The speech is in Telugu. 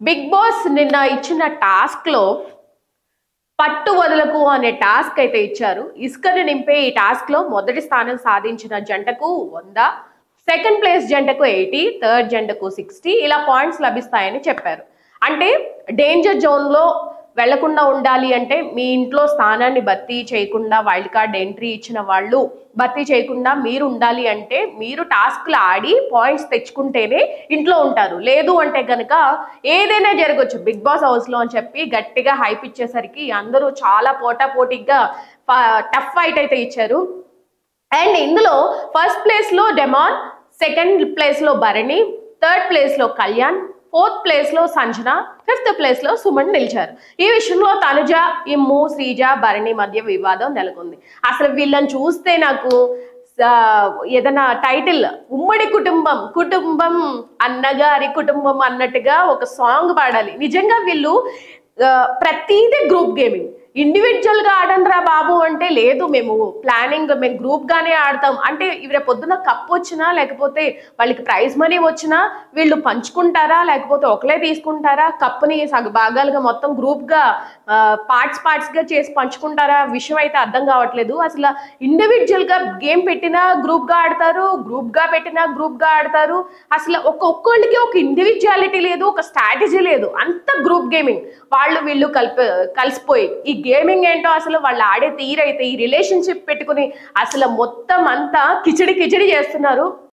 బిగ్ బాస్ నిన్న ఇచ్చిన టాస్క్ లో పట్టు వదలకు అనే టాస్క్ అయితే ఇచ్చారు. ఇసుకను నింపే ఈ టాస్క్ లో మొదటి స్థానం సాధించిన జంటకు 100, సెకండ్ ప్లేస్ జంటకు 80, థర్డ్ జంటకు 60 ఇలా పాయింట్స్ లభిస్తాయని చెప్పారు. అంటే డేంజర్ జోన్ లో వెళ్లకుండా ఉండాలి అంటే మీ ఇంట్లో స్థానాన్ని భర్తీ చేయకుండా వైల్డ్ కార్డ్ ఎంట్రీ ఇచ్చిన వాళ్ళు భర్తీ చేయకుండా మీరు ఉండాలి అంటే మీరు టాస్క్లు ఆడి పాయింట్స్ తెచ్చుకుంటేనే ఇంట్లో ఉంటారు. లేదు అంటే కనుక ఏదైనా జరగచ్చు బిగ్ బాస్ హౌస్ లో అని చెప్పి గట్టిగా హైప్ ఇచ్చేసరికి అందరూ చాలా పోటాపోటీగా టఫ్ ఫైట్ అయితే ఇచ్చారు. అండ్ ఇందులో ఫస్ట్ ప్లేస్ లో డెమాన్, సెకండ్ ప్లేస్ లో భరణి, థర్డ్ ప్లేస్ లో కళ్యాణ్, ఫోర్త్ ప్లేస్ లో సంజన, ఫిఫ్త్ ప్లేస్ లో సుమన్ నిలిచారు. ఈ విషయంలో తనుజ, ఇమ్ము, శ్రీజ, భరణి మధ్య వివాదం నెలకొంది. అసలు వీళ్ళని చూస్తే నాకు ఏదైనా టైటిల్ ఉమ్మడి కుటుంబం కుటుంబం అన్నగారి కుటుంబం అన్నట్టుగా ఒక సాంగ్ పాడాలి. నిజంగా వీళ్ళు ప్రతిదీ గ్రూప్ గేమింగ్. ఇండివిజువల్ గా ఆడండిరా బాబు అంటే లేదు, మేము ప్లానింగ్ మేము గ్రూప్ గానే ఆడతాం అంటే ఇవి పొద్దున కప్ వచ్చినా లేకపోతే వాళ్ళకి ప్రైజ్ మనీ వచ్చినా వీళ్ళు పంచుకుంటారా లేకపోతే ఒకలే తీసుకుంటారా, కప్పుని సగ భాగాలుగా మొత్తం గ్రూప్ గా పార్ట్స్ గా చేసి పంచుకుంటారా విషయం అయితే అర్థం కావట్లేదు. అసలు ఇండివిజువల్ గా గేమ్ పెట్టినా గ్రూప్ గా ఆడతారు, గ్రూప్ గా పెట్టినా గ్రూప్ గా ఆడతారు. అసలు ఒక్కొక్కళ్ళకి ఒక ఇండివిజువాలిటీ లేదు, ఒక స్ట్రాటజీ లేదు, అంత గ్రూప్ గేమింగ్. వాళ్ళు వీళ్ళు కలిసిపోయి ఈ గేమింగ్ ఏంటో అసలు వాళ్ళు ఆడే తీరైతే ఈ రిలేషన్షిప్ పెట్టుకుని అసలు మొత్తం అంతా కిచిడి కిచిడి చేస్తున్నారు.